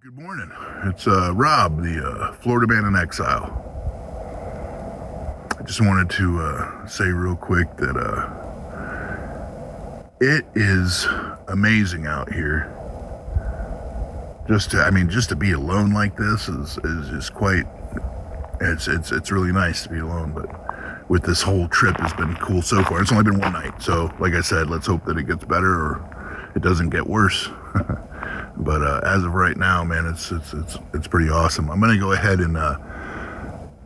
Good morning. It's Rob, the Florida man in exile. I just wanted to say real quick that it is amazing out here. Just to be alone like this is just quite. It's really nice to be alone, but with this whole trip has been cool so far. It's only been one night, so like I said, let's hope that it gets better or it doesn't get worse. But as of right now, man, it's pretty awesome. I'm gonna go ahead and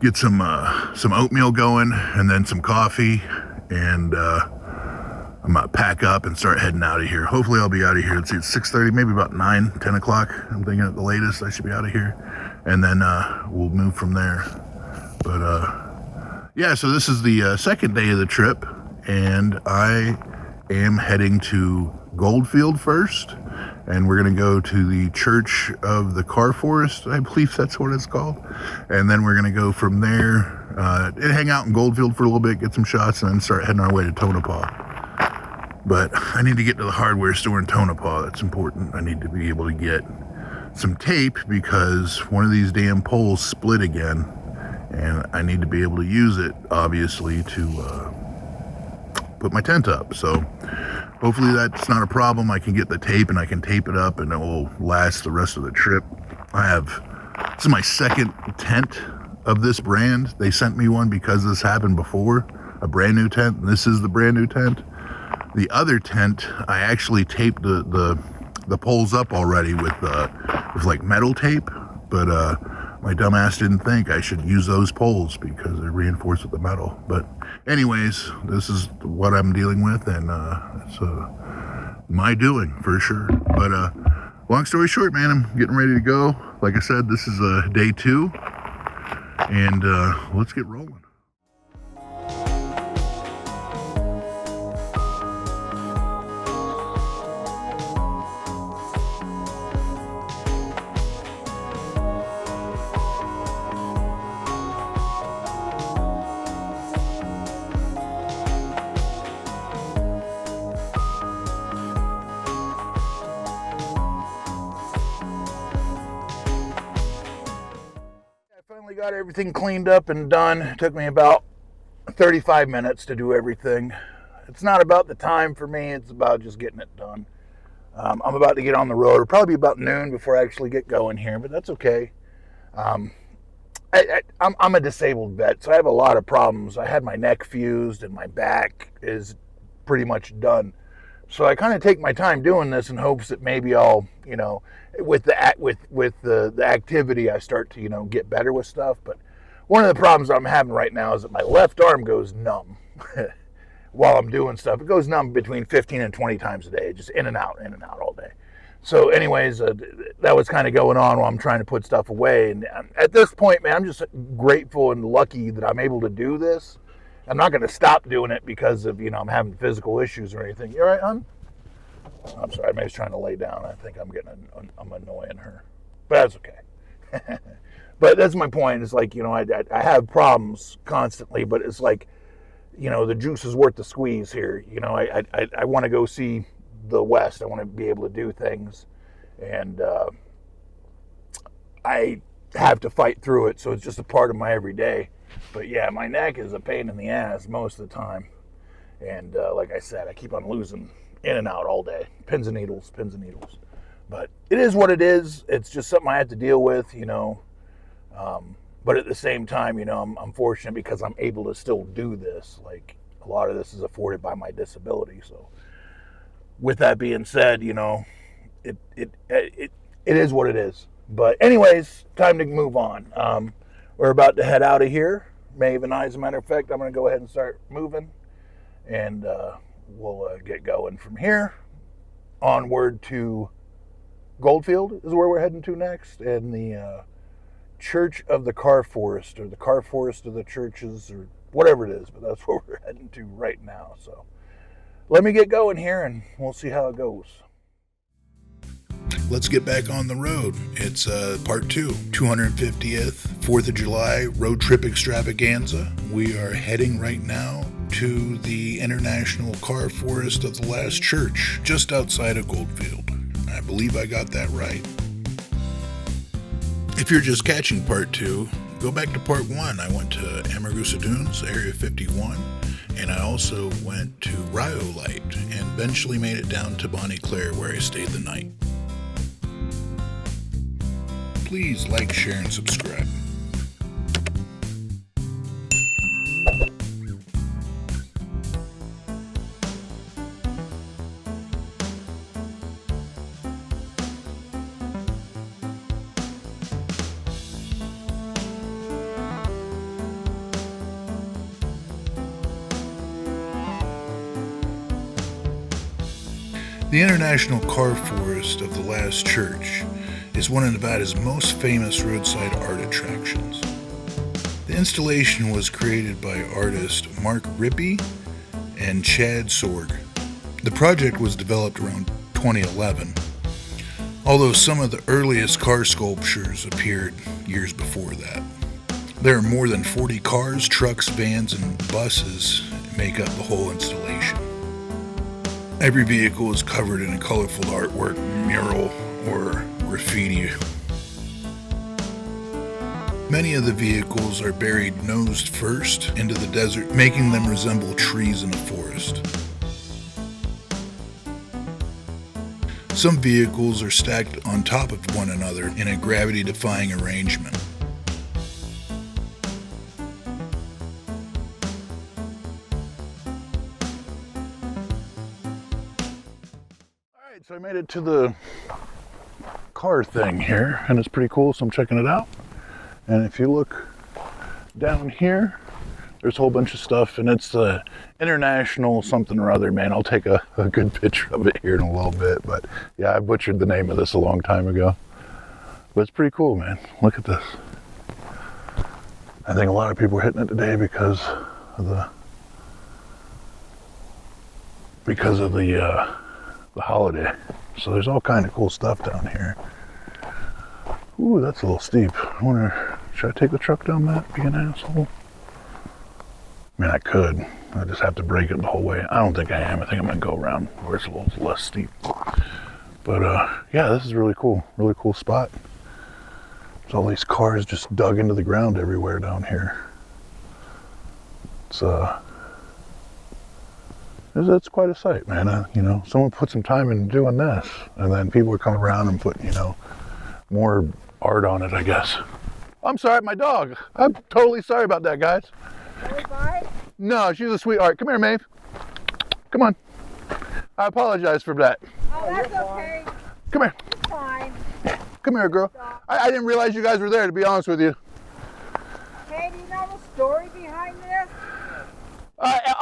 get some oatmeal going, and then some coffee, and I'm gonna pack up and start heading out of here. Hopefully, I'll be out of here. Let's see, it's 6:30, maybe about 10 o'clock. I'm thinking at the latest I should be out of here, and then we'll move from there. But yeah, so this is the second day of the trip, and I am heading to Goldfield first. And we're going to go to the Church of the Car Forrest, I believe that's what it's called. And then we're going to go from there and hang out in Goldfield for a little bit, get some shots, and then start heading our way to Tonopah. But I need to get to the hardware store in Tonopah. That's important. I need to be able to get some tape because one of these damn poles split again. And I need to be able to use it, obviously, to put my tent up. So hopefully that's not a problem. I can get the tape and I can tape it up and it will last the rest of the trip. This is my second tent of this brand. They sent me one because this happened before, a brand new tent. This is the brand new tent. The other tent, I actually taped the poles up already with like metal tape, but my dumb ass didn't think I should use those poles because they're reinforced with the metal. But anyways, this is what I'm dealing with, and it's my doing for sure. But long story short, man, I'm getting ready to go. Like I said, this is day 2, and let's get rolling. Got everything cleaned up and done. It took me about 35 minutes to do everything. It's not about the time for me, it's about just getting it done. I'm about to get on the road. It'll probably be about noon before I actually get going here, but that's okay. I'm a disabled vet, so I have a lot of problems. I had my neck fused and my back is pretty much done. So I kind of take my time doing this in hopes that maybe I'll, with the activity, I start to, get better with stuff. But one of the problems I'm having right now is that my left arm goes numb while I'm doing stuff. It goes numb between 15 and 20 times a day, just in and out all day. So anyways, that was kind of going on while I'm trying to put stuff away. And at this point, man, I'm just grateful and lucky that I'm able to do this. I'm not going to stop doing it because of, I'm having physical issues or anything. You all right, hon? I'm sorry, Maeve's trying to lay down. I think I'm annoying her. But that's okay. But that's my point. It's like, I have problems constantly, but it's like, the juice is worth the squeeze here. I want to go see the West. I want to be able to do things. And I have to fight through it, so it's just a part of my everyday. But yeah, my neck is a pain in the ass most of the time. And like I said, I keep on losing in and out all day. Pins and needles. But it is what it is. It's just something I have to deal with, But at the same time, I'm fortunate because I'm able to still do this. Like, a lot of this is afforded by my disability. So with that being said, it is what it is. But anyways, time to move on. We're about to head out of here. Maeve and I, as a matter of fact, I'm going to go ahead and start moving. And we'll get going from here. Onward to Goldfield is where we're heading to next. And the Church of the Car Forrest, or the Car Forrest of the Churches, or whatever it is. But that's where we're heading to right now. So let me get going here and we'll see how it goes. Let's get back on the road. It's part 2, 250th, 4th of July road trip extravaganza. We are heading right now to the International Car Forrest of the Last Church, just outside of Goldfield. I believe I got that right. If you're just catching part 2, go back to part 1. I went to Amargosa Dunes, Area 51, and I also went to Rhyolite and eventually made it down to Bonnie Claire where I stayed the night. Please like, share, and subscribe. The International Car Forrest of the Last Church is one of Nevada's most famous roadside art attractions. The installation was created by artist Mark Rippey and Chad Sorg. The project was developed around 2011, although some of the earliest car sculptures appeared years before that. There are more than 40 cars, trucks, vans, and buses make up the whole installation. Every vehicle is covered in a colorful artwork, mural, or graffiti. Many of the vehicles are buried nose first into the desert, making them resemble trees in a forest. Some vehicles are stacked on top of one another in a gravity-defying arrangement. So I made it to the car thing here, and it's pretty cool, so I'm checking it out. And if you look down here, there's a whole bunch of stuff, and it's the International something or other, man. I'll take a good picture of it here in a little bit, but yeah, I butchered the name of this a long time ago. But it's pretty cool, man. Look at this. I think a lot of people are hitting it today because of the holiday. So there's all kind of cool stuff down here. Ooh, that's a little steep. I wonder, should I take the truck down that? Be an asshole? I mean, I could. I just have to brake it the whole way. I don't think I am. I think I'm gonna go around where it's a little less steep. But yeah, this is really cool. Really cool spot. There's all these cars just dug into the ground everywhere down here. It's quite a sight, man. You know, someone put some time into doing this, and then people are coming around and putting, you know, more art on it, I guess. I'm sorry, my dog. I'm totally sorry about that, guys. Bye. No, she's a sweetheart. Come here, Maeve. Come on. I apologize for that. Oh, that's okay. Come here. It's fine. Come here, girl. I didn't realize you guys were there, to be honest with you. Hey, do you know the story behind this?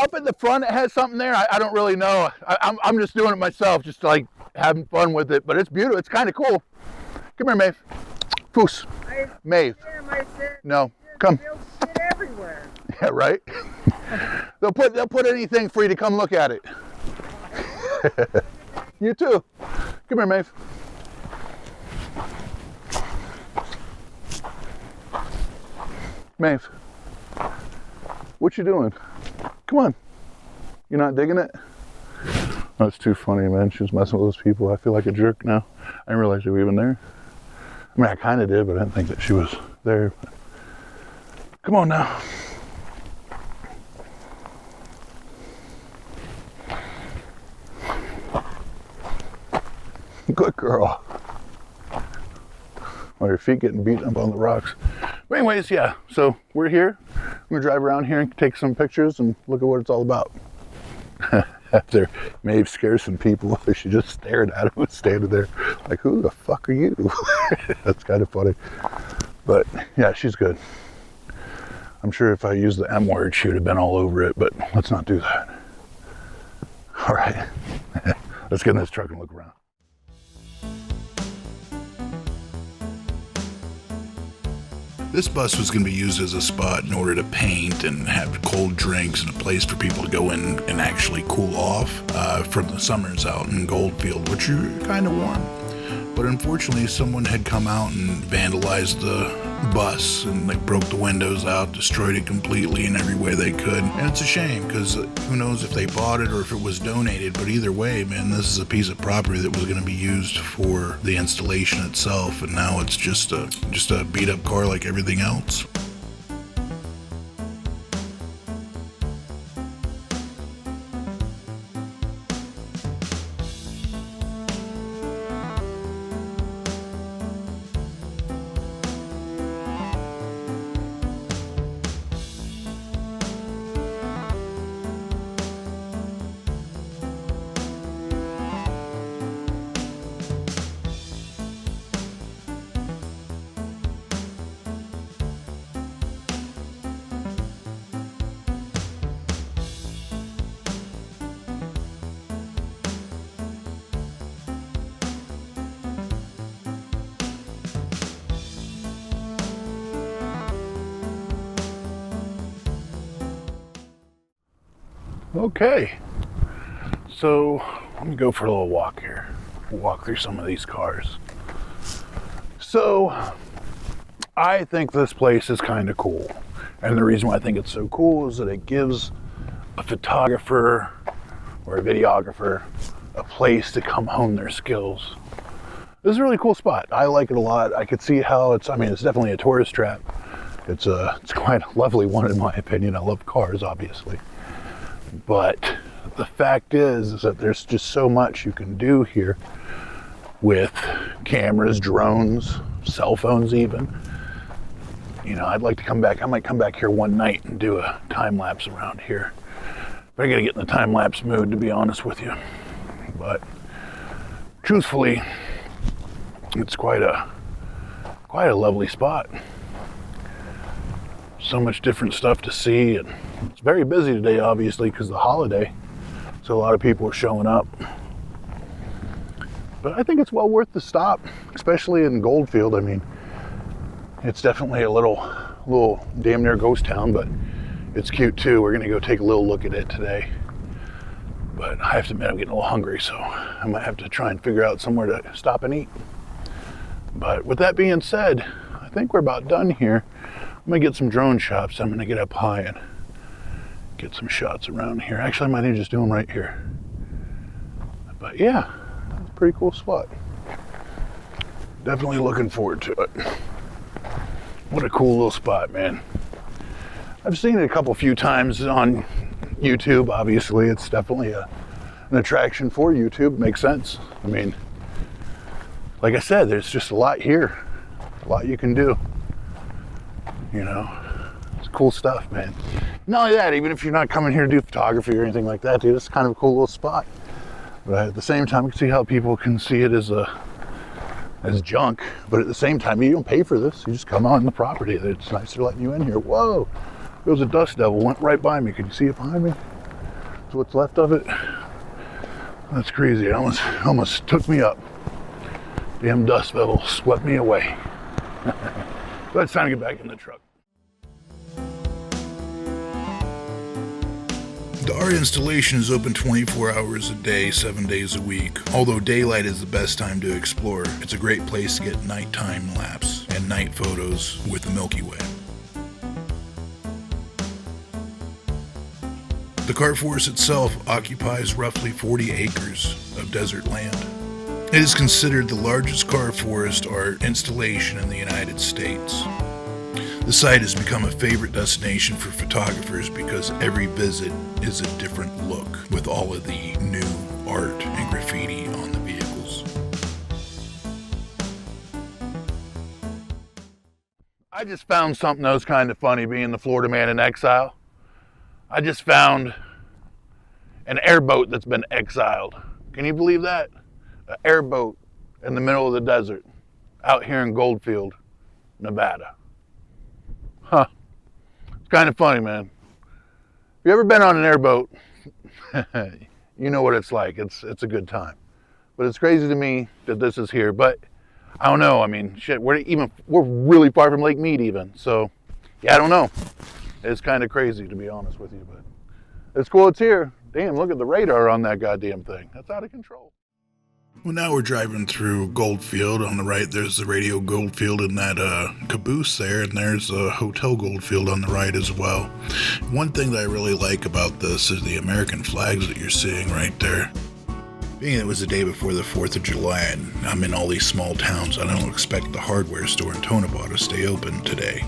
Up at the front, it has something there. I don't really know. I'm just doing it myself, just like having fun with it. But it's beautiful. It's kind of cool. Come here, Maeve. Foos. Maeve. No, come. Shit everywhere. Yeah, right. They'll put anything for you to come look at it. You too. Come here, Maeve. Maeve. What you doing? Come on. You're not digging it? That's too funny, man. She was messing with those people. I feel like a jerk now. I didn't realize they were even there. I mean, I kind of did, but I didn't think that she was there. Come on now. Good girl. While your feet getting beat up on the rocks. But anyways, yeah, so we're here. I'm gonna drive around here and take some pictures and look at what it's all about. After Maeve scares some people, she just stared at him and standing there like, who the fuck are you? That's kind of funny. But yeah, she's good. I'm sure if I used the M word, she would have been all over it, but let's not do that. All right, let's get in this truck and look around. This bus was going to be used as a spot in order to paint and have cold drinks and a place for people to go in and actually cool off from the summers out in Goldfield, which are kind of warm. But unfortunately, someone had come out and vandalized the bus and like broke the windows out, destroyed it completely in every way they could. And it's a shame because who knows if they bought it or if it was donated. But either way, man, this is a piece of property that was going to be used for the installation itself, and now it's just a beat up car like everything else. Okay, so let me go for a little walk here. Walk through some of these cars. So I think this place is kind of cool. And the reason why I think it's so cool is that it gives a photographer or a videographer a place to come hone their skills. This is a really cool spot. I like it a lot. I could see how it's definitely a tourist trap. It's quite a lovely one in my opinion. I love cars, obviously. But the fact is that there's just so much you can do here with cameras, drones, cell phones even. You know, I'd like to come back. I might come back here one night and do a time lapse around here. But I gotta get in the time lapse mood, to be honest with you. But truthfully, it's quite a lovely spot. So much different stuff to see, and it's very busy today, obviously, because of the holiday. So a lot of people are showing up. But I think it's well worth the stop, especially in Goldfield. I mean, it's definitely a little damn near ghost town, but it's cute too. We're gonna go take a little look at it today. But I have to admit, I'm getting a little hungry, so I might have to try and figure out somewhere to stop and eat. But with that being said, I think we're about done here. I'm gonna get some drone shots. I'm gonna get up high and get some shots around here. Actually, I might even just do them right here. But yeah, it's a pretty cool spot. Definitely looking forward to it. What a cool little spot, man. I've seen it a few times on YouTube. Obviously, it's definitely an attraction for YouTube. Makes sense. I mean, like I said, there's just a lot here. A lot you can do. You know, it's cool stuff, man. Not only that, even if you're not coming here to do photography or anything like that, dude, it's kind of a cool little spot. But at the same time, you can see how people can see it as junk. But at the same time, you don't pay for this. You just come on the property. It's nice they're letting you in here. Whoa, there was a dust devil, went right by me. Can you see it behind me? That's what's left of it. That's crazy. It almost took me up. Damn dust devil swept me away. But it's time to get back in the truck. The art installation is open 24 hours a day, 7 days a week. Although daylight is the best time to explore, it's a great place to get nighttime lapse and night photos with the Milky Way. The Car Forrest itself occupies roughly 40 acres of desert land. It is considered the largest car forest art installation in the United States. The site has become a favorite destination for photographers because every visit is a different look with all of the new art and graffiti on the vehicles. I just found something that was kind of funny being the Florida man in exile. I just found an airboat that's been exiled. Can you believe that? An airboat in the middle of the desert out here in Goldfield, Nevada. Huh. It's kind of funny, man. If you ever been on an airboat, you know what it's like. It's a good time. But it's crazy to me that this is here. But I don't know. I mean, shit, we're really far from Lake Mead even. So, yeah, I don't know. It's kind of crazy, to be honest with you. But it's cool it's here. Damn, look at the radar on that goddamn thing. That's out of control. Well, now we're driving through Goldfield. On the right, there's the Radio Goldfield and that caboose there, and there's a Hotel Goldfield on the right as well. One thing that I really like about this is the American flags that you're seeing right there. Being it was the day before the 4th of July, and I'm in all these small towns, I don't expect the hardware store in Tonopah to stay open today.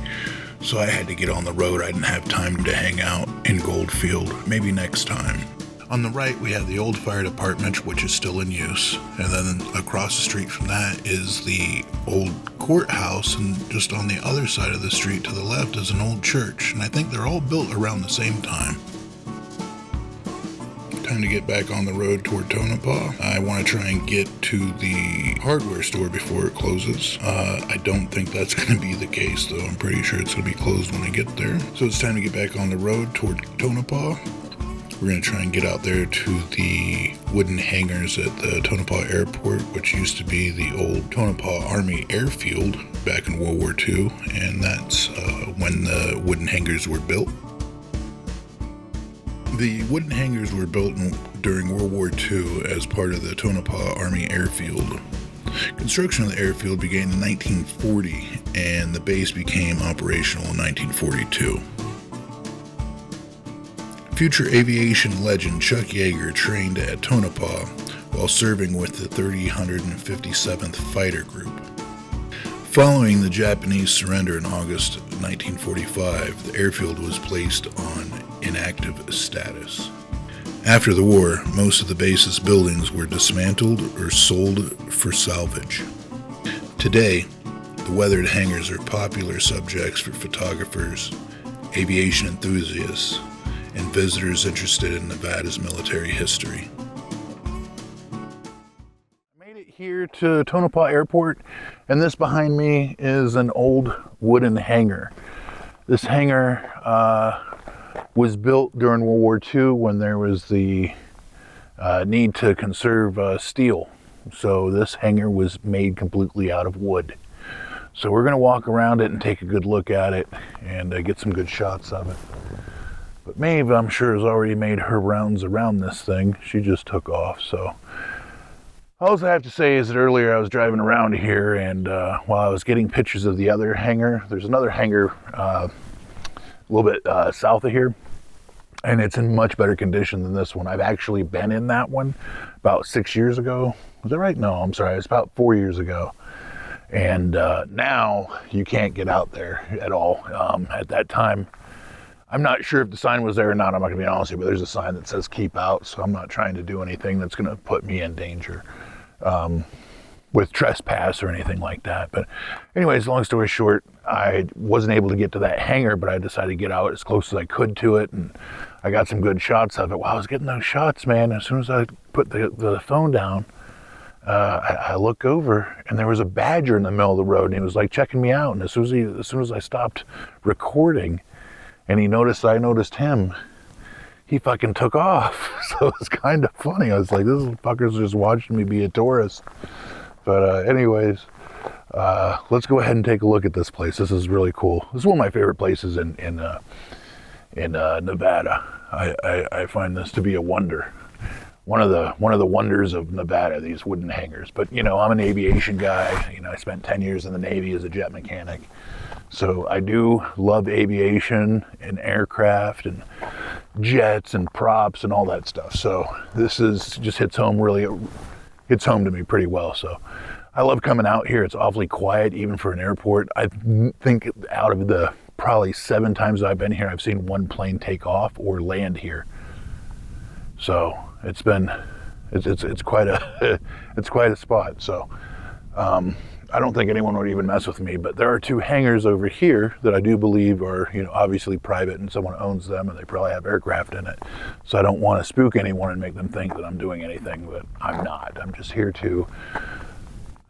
So I had to get on the road. I didn't have time to hang out in Goldfield. Maybe next time. On the right, we have the old fire department, which is still in use. And then across the street from that is the old courthouse. And just on the other side of the street to the left is an old church. And I think they're all built around the same time. Time to get back on the road toward Tonopah. I want to try and get to the hardware store before it closes. I don't think that's going to be the case, though. I'm pretty sure it's going to be closed when I get there. So it's time to get back on the road toward Tonopah. We're going to try and get out there to the wooden hangars at the Tonopah Airport, which used to be the old Tonopah Army Airfield back in World War II, and that's when the wooden hangars were built. The wooden hangars were built during World War II as part of the Tonopah Army Airfield. Construction of the airfield began in 1940, and the base became operational in 1942. Future aviation legend Chuck Yeager trained at Tonopah while serving with the 357th Fighter Group. Following the Japanese surrender in August 1945, the airfield was placed on inactive status. After the war, most of the base's buildings were dismantled or sold for salvage. Today, the weathered hangars are popular subjects for photographers, aviation enthusiasts, and visitors interested in Nevada's military history. I made it here to Tonopah Airport, and this behind me is an old wooden hangar. This hangar was built during World War II when there was the need to conserve steel. So this hangar was made completely out of wood. So we're going to walk around it and take a good look at it and get some good shots of it. But Maeve, I'm sure, has already made her rounds around this thing. She just took off, so. All I have to say is that earlier I was driving around here, and while I was getting pictures of the other hangar, there's another hangar a little bit south of here, and it's in much better condition than this one. I've actually been in that one about 6 years ago. Was that right? No, I'm sorry. It's about 4 years ago. And now you can't get out there at all. At that time, I'm not sure if the sign was there or not. I'm not going to be honest with you, but there's a sign that says keep out, so I'm not trying to do anything that's going to put me in danger with trespass or anything like that. But anyways, long story short, I wasn't able to get to that hangar, but I decided to get out as close as I could to it, and I got some good shots of it. While I was getting those shots, man, as soon as I put the phone down, I look over, and there was a badger in the middle of the road, and he was like checking me out. And as soon as I stopped recording, and I noticed him, he fucking took off. So it was kind of funny. I was like, this fucker's just watching me be a tourist. But anyways, let's go ahead and take a look at this place. This is really cool. This is one of my favorite places in Nevada. I find this to be a wonder. One of the wonders of Nevada, these wooden hangars. But you know, I'm an aviation guy. You know, I spent 10 years in the Navy as a jet mechanic. So I do love aviation and aircraft and jets and props and all that stuff. So this just hits home to me pretty well. So I love coming out here. It's awfully quiet, even for an airport. I think out of the probably 7 times I've been here, I've seen one plane take off or land here. So it's quite a spot. So I don't think anyone would even mess with me, but there are 2 hangars over here that I do believe are, you know, obviously private, and someone owns them, and they probably have aircraft in it. So I don't want to spook anyone and make them think that I'm doing anything, but I'm not. I'm just here to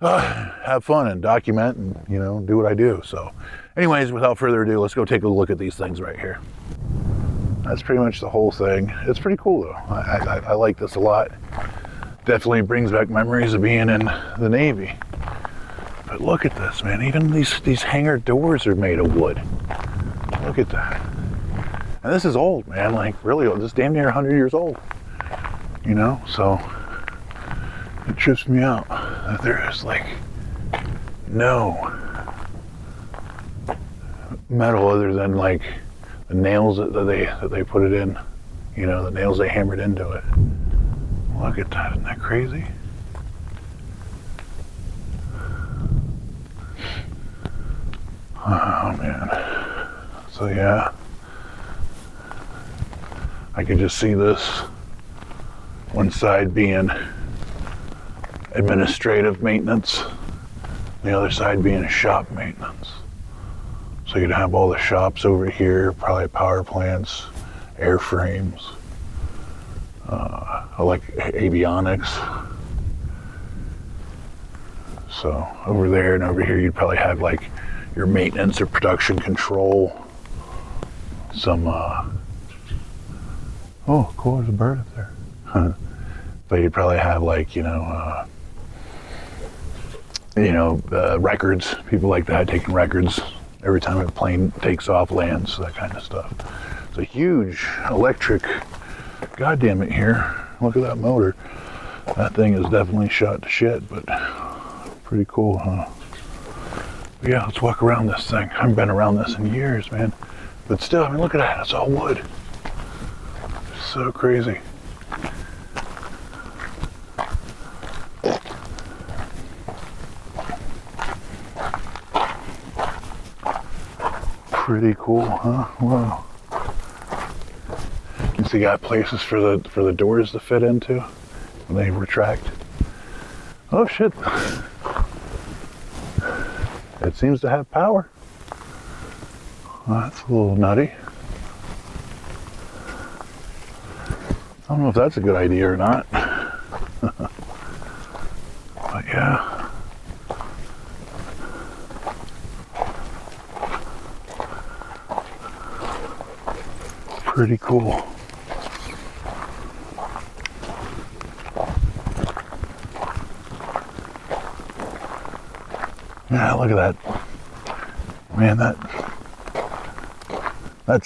have fun and document and, you know, do what I do. So anyways, without further ado, let's go take a look at these things right here. That's pretty much the whole thing. It's pretty cool though. I like this a lot. Definitely brings back memories of being in the Navy. But look at this, man. Even these hangar doors are made of wood. Look at that. And this is old, man. Like really old. This is damn near 100 years old. You know, so It trips me out that there is like no metal other than like the nails that they put it in. You know, the nails they hammered into it. Look at that, isn't that crazy? Oh man. So yeah, I could just see this one side being administrative maintenance, the other side being shop maintenance. So you'd have all the shops over here, probably power plants, airframes, like avionics. So over there and over here, you'd probably have like your maintenance or production control. Some, oh, cool, there's a bird up there. But you'd probably have like, records, people like that taking records every time a plane takes off, lands, that kind of stuff. It's a huge electric, goddamn it here. Look at that motor. That thing is definitely shot to shit, but pretty cool, huh? But yeah, let's walk around this thing. I haven't been around this in years, man. But still, I mean, look at that, it's all wood. It's so crazy. Pretty cool, huh? Wow. You see, got places for the doors to fit into when they retract. Oh shit! It seems to have power. Well, that's a little nutty. I don't know if that's a good idea or not. But yeah. Pretty cool. Yeah, look at that. Man, that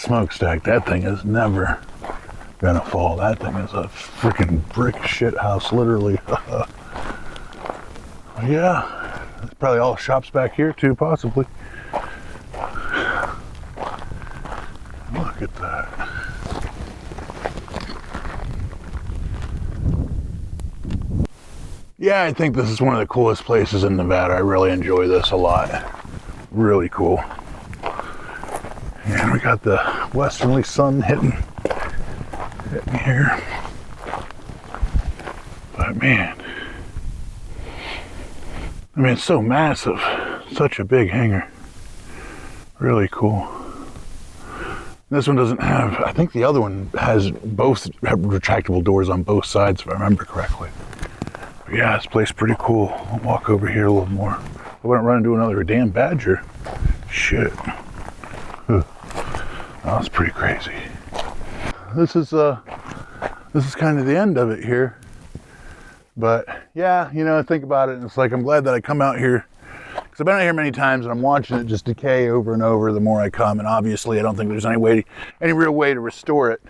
smokestack, that thing is never gonna fall. That thing is a freaking brick shit house, literally. Yeah, there's probably all shops back here too, possibly. Look at that. Yeah, I think this is one of the coolest places in Nevada. I really enjoy this a lot. Really cool. And we got the westerly sun hitting here. But man, I mean, it's so massive. Such a big hangar. Really cool. This one doesn't have, I think the other one has both retractable doors on both sides, if I remember correctly. But yeah, this place is pretty cool. I'll walk over here a little more. I wouldn't run into another damn badger. Shit. That's pretty crazy. This is kind of the end of it here. But yeah, think about it, and it's like I'm glad that I come out here, because I've been out here many times and I'm watching it just decay over and over the more I come, and obviously I don't think there's any real way to restore it.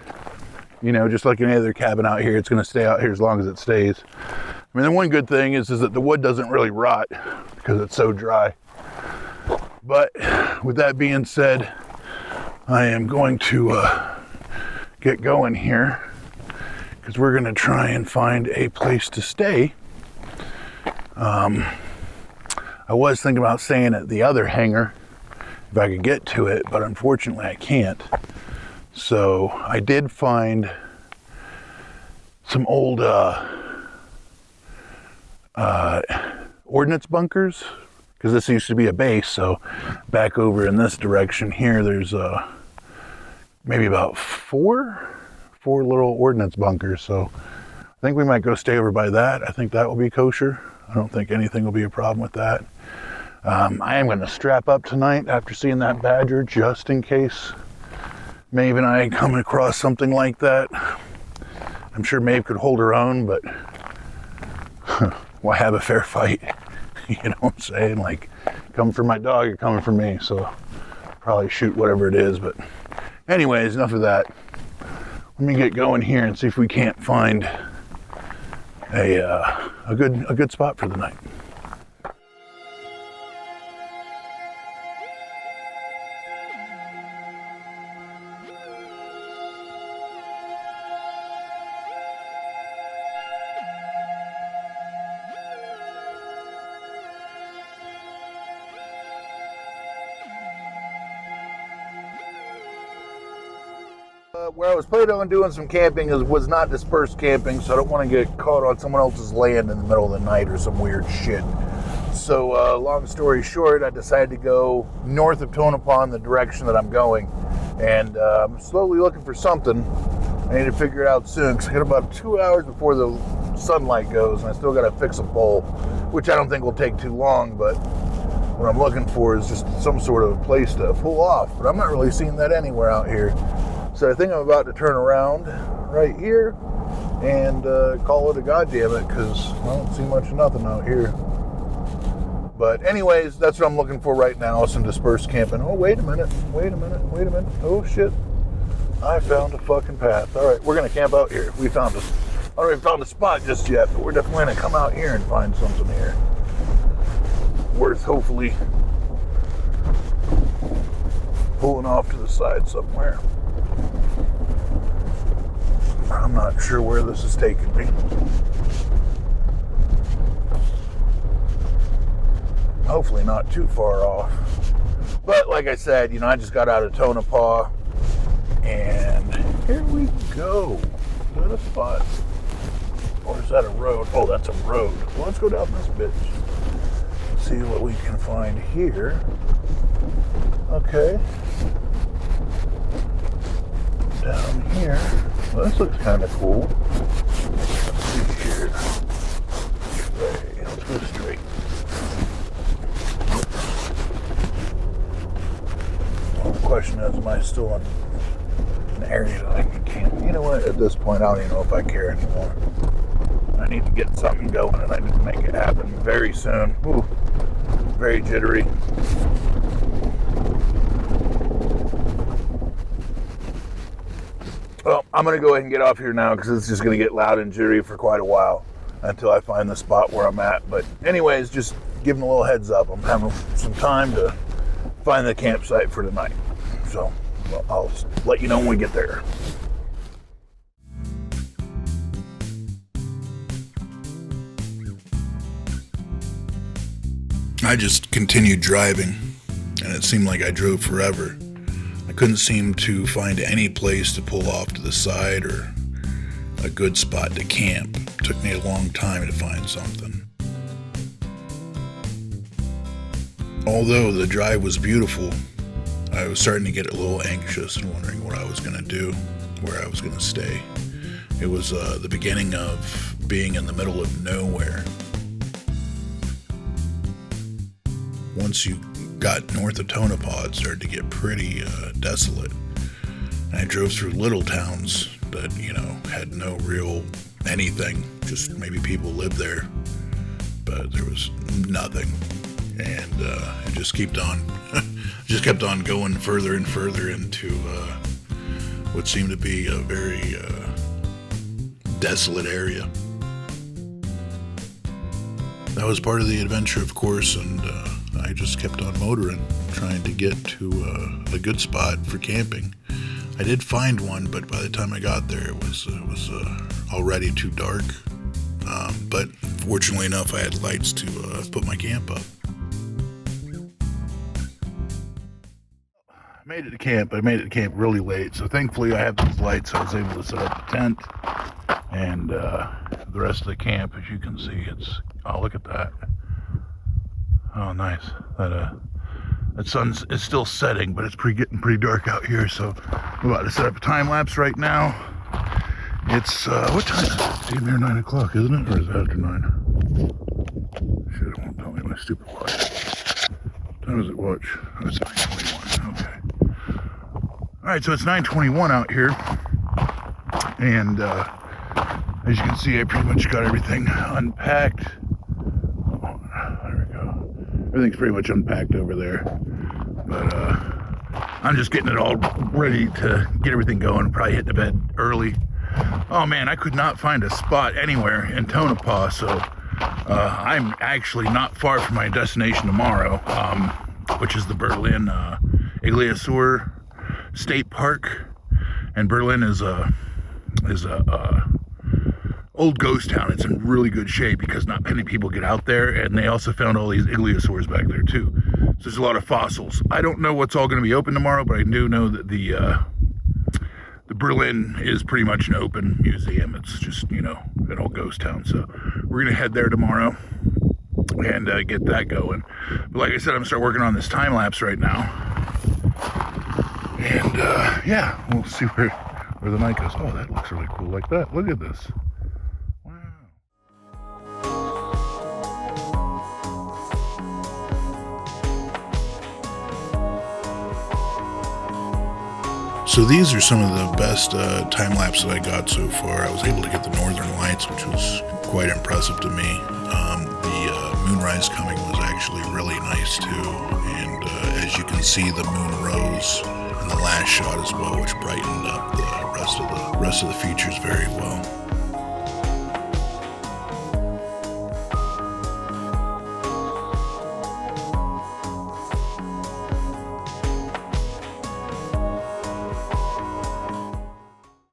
Just like any other cabin out here, it's going to stay out here as long as it stays. I mean, the one good thing is that the wood doesn't really rot because it's so dry. But with that being said, I am going to get going here, because we're going to try and find a place to stay. I was thinking about staying at the other hangar if I could get to it, but unfortunately I can't. So I did find some old ordnance bunkers, because this used to be a base. So back over in this direction here, there's maybe about four little ordnance bunkers. So I think we might go stay over by that. I think that will be kosher. I don't think anything will be a problem with that. I am going to strap up tonight after seeing that badger, just in case Maeve and I come across something like that. I'm sure Maeve could hold her own, but why have a fair fight? You know what I'm saying? Like, coming for my dog, you're coming for me. So probably shoot whatever it is. But anyways, enough of that. Let me get going here and see if we can't find a a good spot for the night. Where I was planning on doing some camping was not dispersed camping, so I don't want to get caught on someone else's land in the middle of the night or some weird shit. So long story short, I decided to go north of Tonopah in the direction that I'm going, and I'm slowly looking for something. I need to figure it out soon because I got about 2 hours before the sunlight goes, and I still got to fix a bowl, which I don't think will take too long, but what I'm looking for is just some sort of place to pull off, but I'm not really seeing that anywhere out here. So I think I'm about to turn around right here and call it a goddammit because I don't see much of nothing out here. But anyways, that's what I'm looking for right now, some dispersed camping. Oh, wait a minute. Oh, shit. I found a fucking path. All right, we're going to camp out here. I don't even found a spot just yet, but we're definitely going to come out here and find something here. Worth hopefully pulling off to the side somewhere. I'm not sure where this is taking me. Hopefully not too far off. But like I said, I just got out of Tonopah, and here we go. Is that a spot? Or is that a road? Oh, that's a road. Well, let's go down this bitch. See what we can find here. Okay. Down here. Well, this looks kind of cool. Let's see here. Let's go straight. Well, the question is, am I still in an area that I can camp? You know what? At this point, I don't even know if I care anymore. I need to get something going, and I need to make it happen very soon. Ooh, very jittery. Well, I'm going to go ahead and get off here now because it's just going to get loud and jittery for quite a while until I find the spot where I'm at. But anyways, just giving a little heads up. I'm having some time to find the campsite for tonight. So I'll let you know when we get there. I just continued driving, and it seemed like I drove forever. I couldn't seem to find any place to pull off to the side or a good spot to camp. It took me a long time to find something. Although the drive was beautiful, I was starting to get a little anxious and wondering what I was going to do, where I was going to stay. It was the beginning of being in the middle of nowhere. Once you got north of Tonopah, it started to get pretty desolate. And I drove through little towns that, had no real anything. Just maybe people lived there, but there was nothing. And it just kept on going further and further into what seemed to be a very desolate area. That was part of the adventure, of course, and I just kept on motoring, trying to get to a good spot for camping. I did find one, but by the time I got there, it was already too dark. But fortunately enough, I had lights to put my camp up. I made it to camp, but I made it to camp really late, so thankfully I have these lights, so I was able to set up the tent. And the rest of the camp, as you can see, oh, look at that. Oh, nice. That sun is still setting, but it's getting pretty dark out here, so I'm about to set up a time lapse right now. It's, what time is it? It's even near 9 o'clock, isn't it? Or is it after 9? Shit, it won't tell me my stupid watch. What time is it, watch? Oh, it's 9:21, okay. Alright, so it's 9:21 out here. And, as you can see, I pretty much got everything unpacked. Oh, there we go. Everything's pretty much unpacked over there. But I'm just getting it all ready to get everything going. Probably hitting the bed early. Oh man, I could not find a spot anywhere in Tonopah, so I'm actually not far from my destination tomorrow, which is the Berlin Iglesias State Park. And Berlin is a old ghost town. It's in really good shape because not many people get out there, and they also found all these iglesias back there too. So there's a lot of fossils. I don't know what's all going to be open tomorrow, but I do know that the Berlin is pretty much an open museum. It's just, you know, an old ghost town. So we're going to head there tomorrow and get that going. But like I said, I'm going to start working on this time lapse right now. And yeah, we'll see where the night goes. Oh, that looks really cool like that. Look at this. Wow. So these are some of the best time lapse that I got so far. I was able to get the northern lights, which was quite impressive to me. The moonrise coming was actually really nice too. And as you can see, the moon rose in the last shot as well, which brightened up the rest of the features very well.